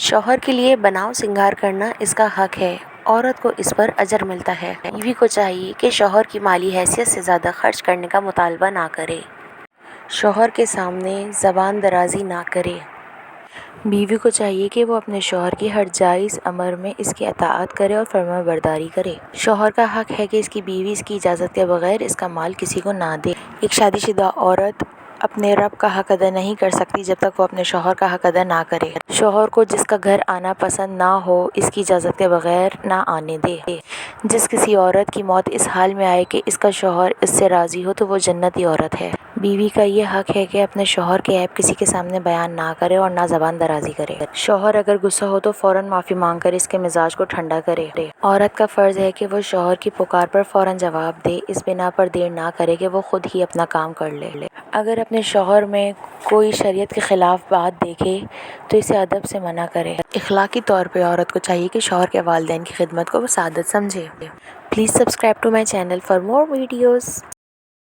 شوہر کے لیے بناؤ سنگار کرنا اس کا حق ہے، عورت کو اس پر اجر ملتا ہے۔ بیوی کو چاہیے کہ شوہر کی مالی حیثیت سے زیادہ خرچ کرنے کا مطالبہ نہ کرے، شوہر کے سامنے زبان درازی نہ کرے۔ بیوی کو چاہیے کہ وہ اپنے شوہر کی ہر جائز امر میں اس کی اطاعت کرے اور فرما برداری کرے۔ شوہر کا حق ہے کہ اس کی بیوی اس کی اجازت کے بغیر اس کا مال کسی کو نہ دے۔ ایک شادی شدہ عورت اپنے رب کا حق ادا نہیں کر سکتی جب تک وہ اپنے شوہر کا حق ادا نہ کرے۔ شوہر کو جس کا گھر آنا پسند نہ ہو اس کی اجازت کے بغیر نہ آنے دے۔ جس کسی عورت کی موت اس حال میں آئے کہ اس کا شوہر اس سے راضی ہو تو وہ جنتی عورت ہے۔ بیوی کا یہ حق ہے کہ اپنے شوہر کے عیب کسی کے سامنے بیان نہ کرے اور نہ زبان درازی کرے۔ شوہر اگر غصہ ہو تو فوراً معافی مانگ کر اس کے مزاج کو ٹھنڈا کرے۔ عورت کا فرض ہے کہ وہ شوہر کی پکار پر فوراً جواب دے، اس بنا پر دیر نہ کرے کہ وہ خود ہی اپنا کام کر لے۔ اگر اپنے شوہر میں کوئی شریعت کے خلاف بات دیکھے تو اسے ادب سے منع کرے۔ اخلاقی طور پہ عورت کو چاہیے کہ شوہر کے والدین کی خدمت کو وہ سعادت سمجھے۔ Please subscribe to my channel for more videos.